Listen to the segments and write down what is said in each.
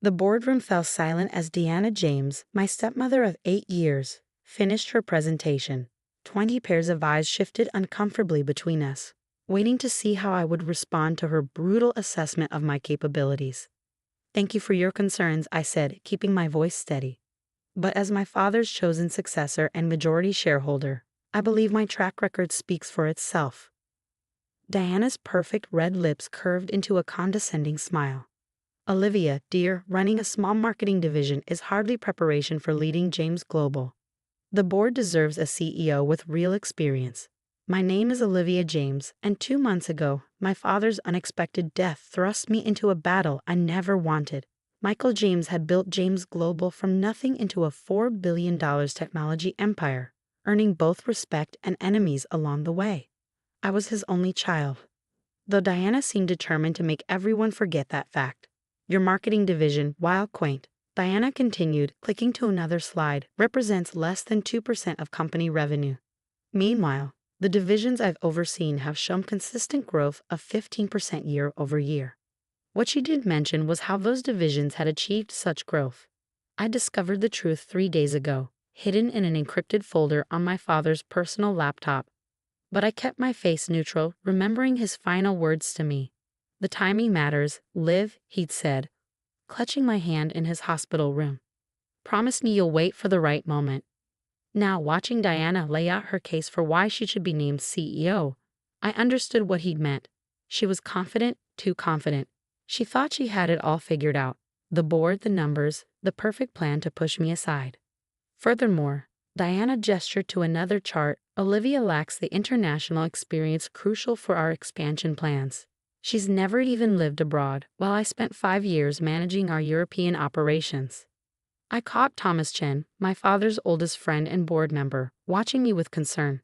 The boardroom fell silent as Deanna James, my stepmother of 8 years, finished her presentation. 20 pairs of eyes shifted uncomfortably between us, waiting to see how I would respond to her brutal assessment of my capabilities. "Thank you for your concerns," I said, keeping my voice steady. "But as my father's chosen successor and majority shareholder, I believe my track record speaks for itself." Diana's perfect red lips curved into a condescending smile. "Olivia, dear, running a small marketing division is hardly preparation for leading James Global. The board deserves a CEO with real experience. My name is Olivia James, and 2 months ago, my father's unexpected death thrust me into a battle I never wanted. Michael James had built James Global from nothing into a $4 billion technology empire, earning both respect and enemies along the way. I was his only child." Though Diana seemed determined to make everyone forget that fact. "Your marketing division, while quaint," Diana continued, clicking to another slide, "represents less than 2% of company revenue. Meanwhile, the divisions I've overseen have shown consistent growth of 15% year over year." What she didn't mention was how those divisions had achieved such growth. I discovered the truth 3 days ago, hidden in an encrypted folder on my father's personal laptop. But I kept my face neutral, remembering his final words to me. "The timing matters, Liv," he'd said, clutching my hand in his hospital room. "Promise me you'll wait for the right moment." Now, watching Diana lay out her case for why she should be named CEO, I understood what he'd meant. She was confident, too confident. She thought she had it all figured out: the board, the numbers, the perfect plan to push me aside. Furthermore, Diana gestured to another chart. "Olivia lacks the international experience crucial for our expansion plans. She's never even lived abroad, while I spent 5 years managing our European operations." I caught Thomas Chen, my father's oldest friend and board member, watching me with concern.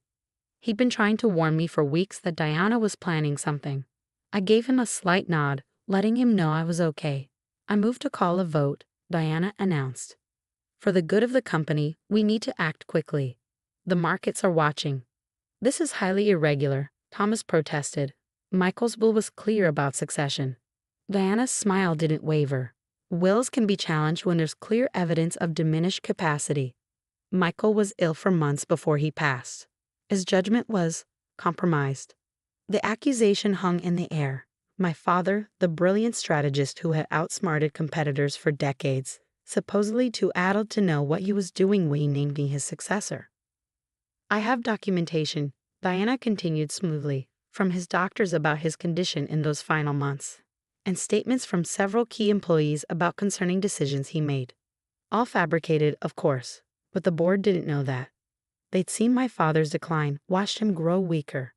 He'd been trying to warn me for weeks that Diana was planning something. I gave him a slight nod, letting him know I was okay. "I moved to call a vote," Diana announced. "For the good of the company, we need to act quickly. The markets are watching." "This is highly irregular," Thomas protested. "Michael's will was clear about succession." Diana's smile didn't waver. "Wills can be challenged when there's clear evidence of diminished capacity. Michael was ill for months before he passed. His judgment was compromised." The accusation hung in the air. My father, the brilliant strategist who had outsmarted competitors for decades, supposedly too addled to know what he was doing when he named me his successor. "I have documentation," Diana continued smoothly, "from his doctors about his condition in those final months, and statements from several key employees about concerning decisions he made. All fabricated, of course, but the board didn't know that. They'd seen my father's decline, watched him grow weaker.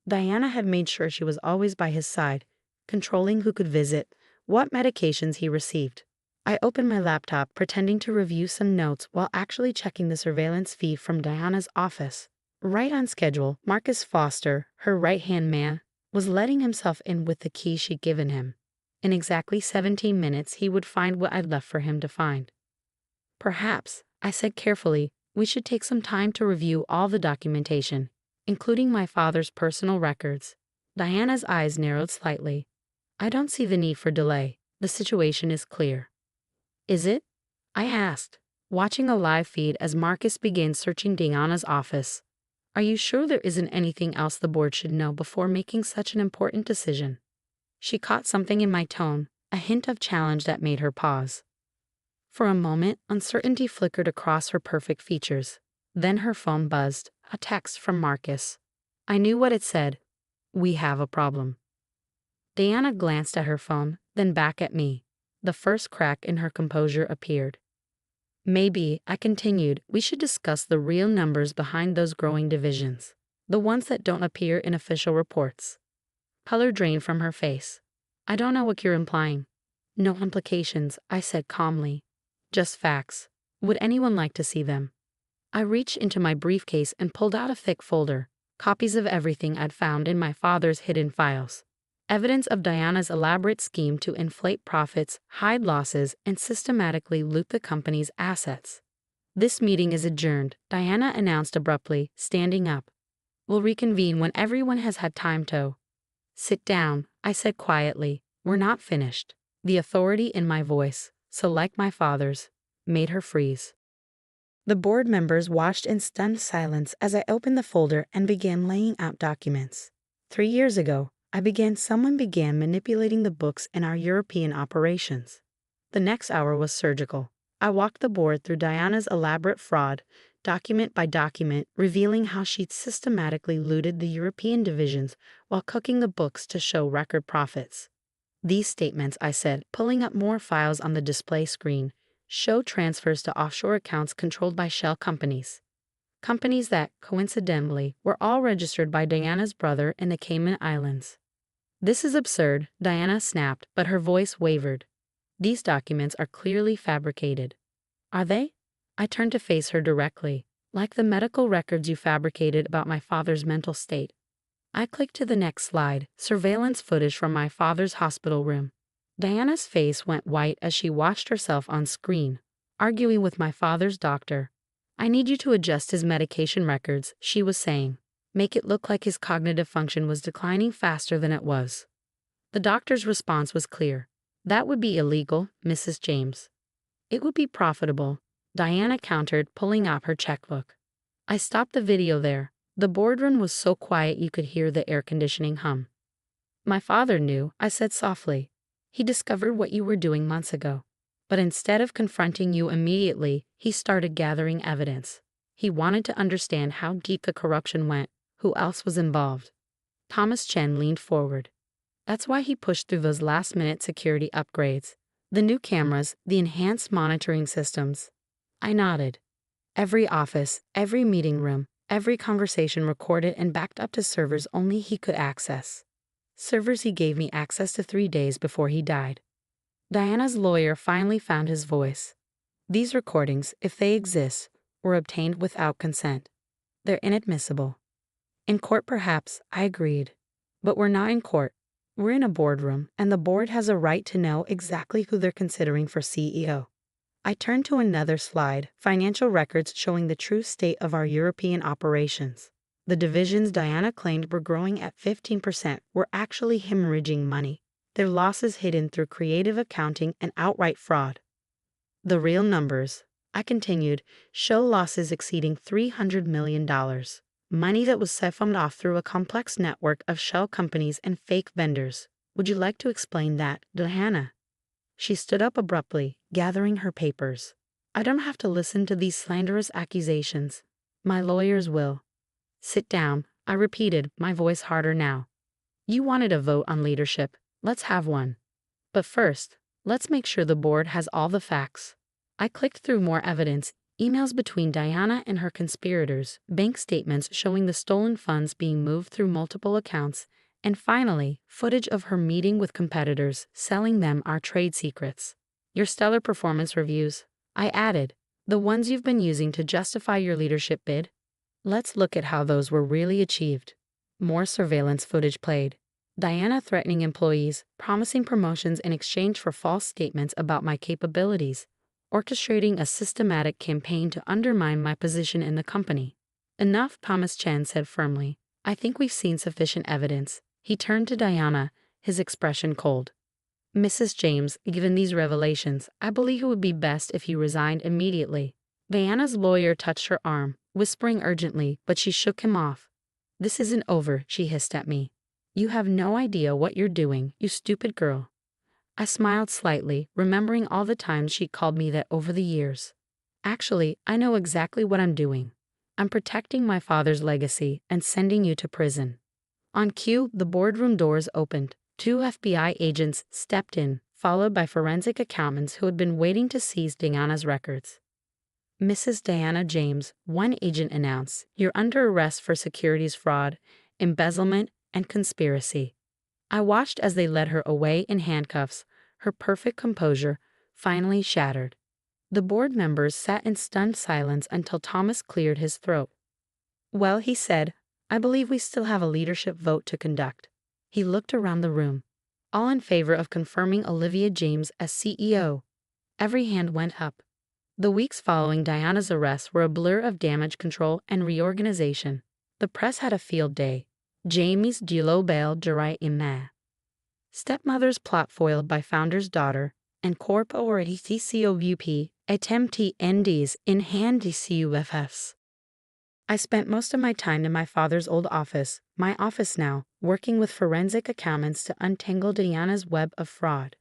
Diana had made sure she was always by his side, controlling who could visit, what medications he received. I opened my laptop, pretending to review some notes while actually checking the surveillance feed from Diana's office. Right on schedule, Marcus Foster, her right-hand man, was letting himself in with the key she'd given him. In exactly 17 minutes, he would find what I'd left for him to find. "Perhaps," I said carefully, "we should take some time to review all the documentation, including my father's personal records." Diana's eyes narrowed slightly. "I don't see the need for delay. The situation is clear." "Is it?" I asked, watching a live feed as Marcus began searching Diana's office. "Are you sure there isn't anything else the board should know before making such an important decision?" She caught something in my tone, a hint of challenge that made her pause. For a moment, uncertainty flickered across her perfect features. Then her phone buzzed, a text from Marcus. I knew what it said. "We have a problem." Diana glanced at her phone, then back at me. The first crack in her composure appeared. "Maybe," I continued, "we should discuss the real numbers behind those growing divisions, the ones that don't appear in official reports." Color drained from her face. "I don't know what you're implying." "No implications," I said calmly. "Just facts. Would anyone like to see them?" I reached into my briefcase and pulled out a thick folder, copies of everything I'd found in my father's hidden files. Evidence of Diana's elaborate scheme to inflate profits, hide losses, and systematically loot the company's assets. "This meeting is adjourned," Diana announced abruptly, standing up. "We'll reconvene when everyone has had time to." "Sit down," I said quietly. "We're not finished." The authority in my voice, so like my father's, made her freeze. The board members watched in stunned silence as I opened the folder and began laying out documents. 3 years ago, someone began manipulating the books in our European operations. The next hour was surgical. I walked the board through Diana's elaborate fraud, document by document, revealing how she'd systematically looted the European divisions while cooking the books to show record profits. These statements, I said, pulling up more files on the display screen, show transfers to offshore accounts controlled by shell companies. Companies that, coincidentally, were all registered by Diana's brother in the Cayman Islands. This is absurd, Diana snapped, but her voice wavered. These documents are clearly fabricated. Are they? I turned to face her directly. Like the medical records you fabricated about my father's mental state. I clicked to the next slide, surveillance footage from my father's hospital room. Diana's face went white as she watched herself on screen, arguing with my father's doctor. I need you to adjust his medication records, she was saying. Make it look like his cognitive function was declining faster than it was. The doctor's response was clear. That would be illegal, Mrs. James. It would be profitable, Diana countered, pulling out her checkbook. I stopped the video there. The boardroom was so quiet you could hear the air conditioning hum. My father knew, I said softly. He discovered what you were doing months ago. But instead of confronting you immediately, he started gathering evidence. He wanted to understand how deep the corruption went, who else was involved. Thomas Chen leaned forward. That's why he pushed through those last-minute security upgrades. The new cameras, the enhanced monitoring systems. I nodded. Every office, every meeting room, every conversation recorded and backed up to servers only he could access. Servers he gave me access to 3 days before he died. Diana's lawyer finally found his voice. These recordings, if they exist, were obtained without consent. They're inadmissible. In court perhaps, I agreed. But we're not in court. We're in a boardroom, and the board has a right to know exactly who they're considering for CEO. I turned to another slide, financial records showing the true state of our European operations. The divisions Diana claimed were growing at 15% were actually hemorrhaging money, their losses hidden through creative accounting and outright fraud. The real numbers, I continued, show losses exceeding $300 million. Money that was siphoned off through a complex network of shell companies and fake vendors. Would you like to explain that, Diana? She stood up abruptly, gathering her papers. I don't have to listen to these slanderous accusations. My lawyers will. Sit down, I repeated, my voice harder now. You wanted a vote on leadership. Let's have one. But first, let's make sure the board has all the facts. I clicked through more evidence, emails between Diana and her conspirators, bank statements showing the stolen funds being moved through multiple accounts, and finally, footage of her meeting with competitors, selling them our trade secrets. Your stellar performance reviews, I added, the ones you've been using to justify your leadership bid. Let's look at how those were really achieved. More surveillance footage played. Diana threatening employees, promising promotions in exchange for false statements about my capabilities, orchestrating a systematic campaign to undermine my position in the company. Enough, Thomas Chen said firmly. I think we've seen sufficient evidence. He turned to Diana, his expression cold. Mrs. James, given these revelations, I believe it would be best if you resigned immediately. Diana's lawyer touched her arm, whispering urgently, but she shook him off. This isn't over, she hissed at me. You have no idea what you're doing, you stupid girl. I smiled slightly, remembering all the times she called me that over the years. Actually, I know exactly what I'm doing. I'm protecting my father's legacy and sending you to prison. On cue, the boardroom doors opened. 2 FBI agents stepped in, followed by forensic accountants who had been waiting to seize Diana's records. Mrs. Diana James, one agent announced, you're under arrest for securities fraud, embezzlement, and conspiracy. I watched as they led her away in handcuffs, her perfect composure finally shattered. The board members sat in stunned silence until Thomas cleared his throat. Well, he said, I believe we still have a leadership vote to conduct. He looked around the room. All in favor of confirming Olivia James as CEO. Every hand went up. The weeks following Diana's arrest were a blur of damage control and reorganization. The press had a field day. Jamie's Global Jurai Ima. Stepmother's plot foiled by founder's daughter, and corporate COUP, attempty NDs in handy CUFFs. I spent most of my time in my father's old office, my office now, working with forensic accountants to untangle Diana's web of fraud.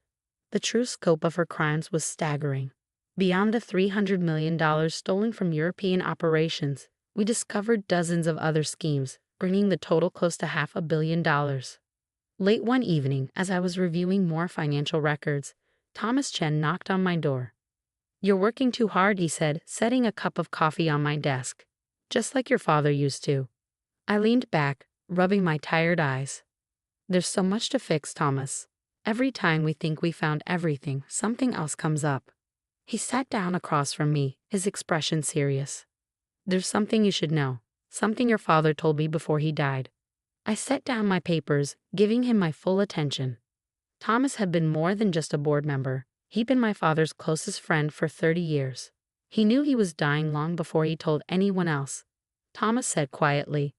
The true scope of her crimes was staggering. Beyond the $300 million stolen from European operations, we discovered dozens of other schemes, bringing the total close to $500 million. Late one evening, as I was reviewing more financial records, Thomas Chen knocked on my door. "You're working too hard," he said, setting a cup of coffee on my desk. "Just like your father used to." I leaned back, rubbing my tired eyes. "There's so much to fix, Thomas. Every time we think we found everything, something else comes up." He sat down across from me, his expression serious. "There's something you should know, something your father told me before he died." I set down my papers, giving him my full attention. Thomas had been more than just a board member. He'd been my father's closest friend for 30 years. He knew he was dying long before he told anyone else. Thomas said quietly,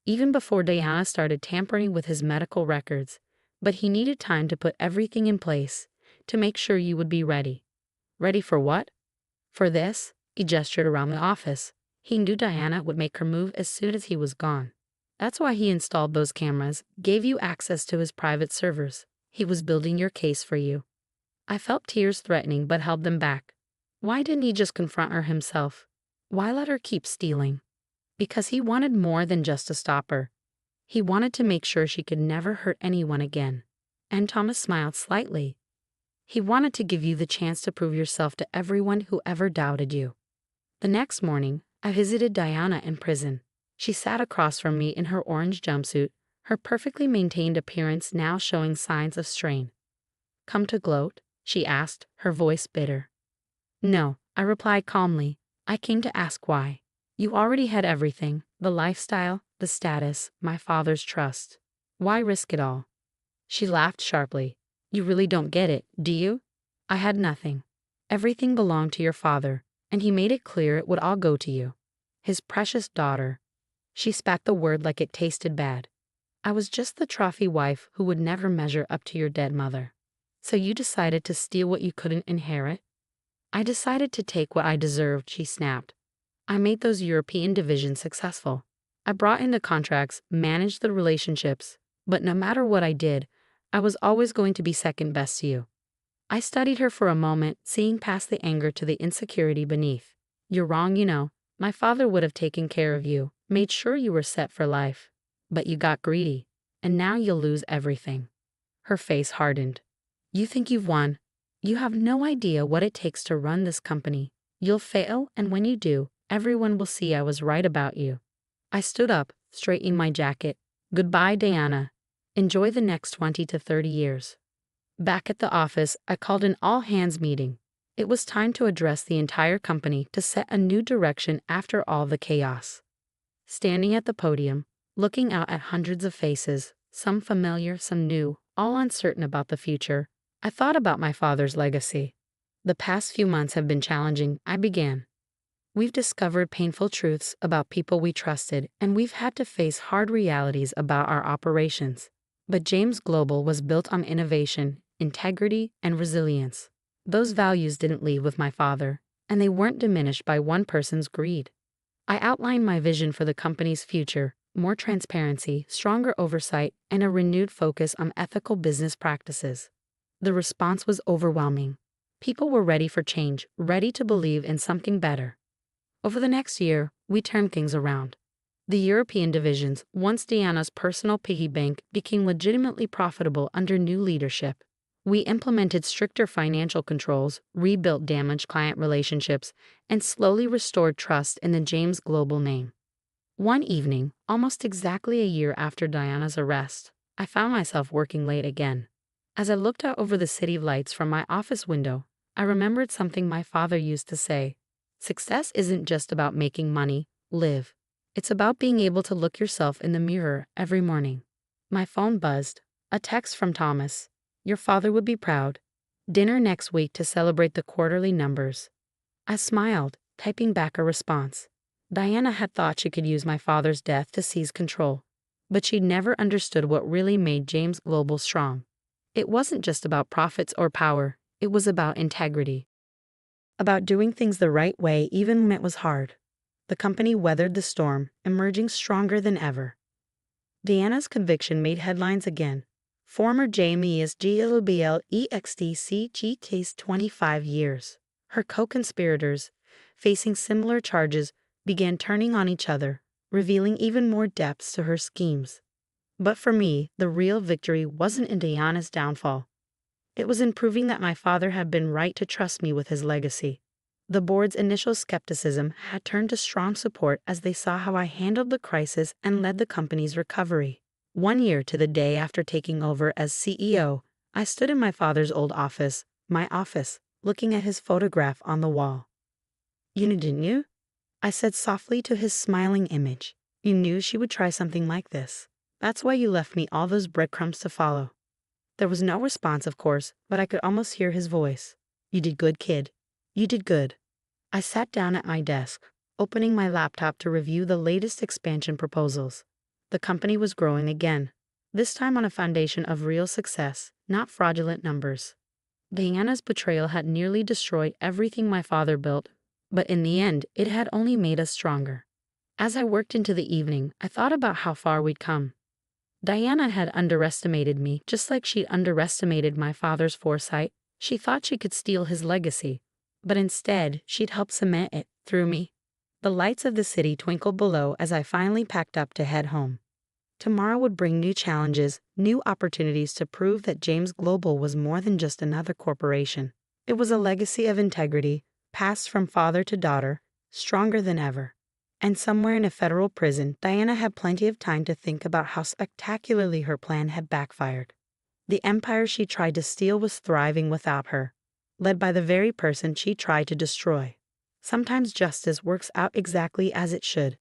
even before Diana started tampering with his medical records, but he needed time to put everything in place, to make sure you would be ready. Ready for what? For this, he gestured around the office. He knew Diana would make her move as soon as he was gone. That's why he installed those cameras, gave you access to his private servers. He was building your case for you. I felt tears threatening but held them back. Why didn't he just confront her himself? Why let her keep stealing? Because he wanted more than just to stop her. He wanted to make sure she could never hurt anyone again. And Thomas smiled slightly. He wanted to give you the chance to prove yourself to everyone who ever doubted you. The next morning, I visited Diana in prison. She sat across from me in her orange jumpsuit, her perfectly maintained appearance now showing signs of strain. "Come to gloat?" she asked, her voice bitter. "No," I replied calmly. "I came to ask why. You already had everything, the lifestyle, the status, my father's trust. Why risk it all?" She laughed sharply. "You really don't get it, do you? I had nothing. Everything belonged to your father, and he made it clear it would all go to you. His precious daughter." She spat the word like it tasted bad. "I was just the trophy wife who would never measure up to your dead mother. So you decided to steal what you couldn't inherit?" "I decided to take what I deserved," she snapped. "I made those European divisions successful. I brought in the contracts, managed the relationships, but no matter what I did, I was always going to be second best to you." I studied her for a moment, seeing past the anger to the insecurity beneath. "You're wrong, you know. My father would have taken care of you, made sure you were set for life. But you got greedy, and now you'll lose everything." Her face hardened. "You think you've won? You have no idea what it takes to run this company. You'll fail, and when you do, everyone will see I was right about you." I stood up, straightening my jacket. "Goodbye, Diana. Enjoy the next 20 to 30 years. Back at the office, I called an all-hands meeting. It was time to address the entire company to set a new direction after all the chaos. Standing at the podium, looking out at hundreds of faces, some familiar, some new, all uncertain about the future, I thought about my father's legacy. "The past few months have been challenging," I began. "We've discovered painful truths about people we trusted, and we've had to face hard realities about our operations. But James Global was built on innovation, integrity, and resilience. Those values didn't leave with my father, and they weren't diminished by one person's greed." I outlined my vision for the company's future: more transparency, stronger oversight, and a renewed focus on ethical business practices. The response was overwhelming. People were ready for change, ready to believe in something better. Over the next year, we turned things around. The European divisions, once Diana's personal piggy bank, became legitimately profitable under new leadership. We implemented stricter financial controls, rebuilt damaged client relationships, and slowly restored trust in the James Global name. One evening, almost exactly a year after Diana's arrest, I found myself working late again. As I looked out over the city lights from my office window, I remembered something my father used to say: "Success isn't just about making money, live. It's about being able to look yourself in the mirror every morning." My phone buzzed. A text from Thomas. "Your father would be proud. Dinner next week to celebrate the quarterly numbers." I smiled, typing back a response. Diana had thought she could use my father's death to seize control, but she'd never understood what really made James Global strong. It wasn't just about profits or power. It was about integrity, about doing things the right way even when it was hard. The company weathered the storm, emerging stronger than ever. Diana's conviction made headlines again. Former Jamie's GLBLEXTC takes 25 years. Her co-conspirators, facing similar charges, began turning on each other, revealing even more depths to her schemes. But for me, the real victory wasn't in Diana's downfall. It was in proving that my father had been right to trust me with his legacy. The board's initial skepticism had turned to strong support as they saw how I handled the crisis and led the company's recovery. 1 year to the day after taking over as CEO, I stood in my father's old office, my office, looking at his photograph on the wall. "You knew, didn't you?" I said softly to his smiling image. "You knew she would try something like this. That's why you left me all those breadcrumbs to follow." There was no response, of course, but I could almost hear his voice. "You did good, kid. You did good." I sat down at my desk, opening my laptop to review the latest expansion proposals. The company was growing again, this time on a foundation of real success, not fraudulent numbers. Diana's betrayal had nearly destroyed everything my father built, but in the end, it had only made us stronger. As I worked into the evening, I thought about how far we'd come. Diana had underestimated me, just like she'd underestimated my father's foresight. She thought she could steal his legacy, but instead, she'd help cement it through me. The lights of the city twinkled below as I finally packed up to head home. Tomorrow would bring new challenges, new opportunities to prove that James Global was more than just another corporation. It was a legacy of integrity, passed from father to daughter, stronger than ever. And somewhere in a federal prison, Diana had plenty of time to think about how spectacularly her plan had backfired. The empire she tried to steal was thriving without her, led by the very person she tried to destroy. Sometimes justice works out exactly as it should.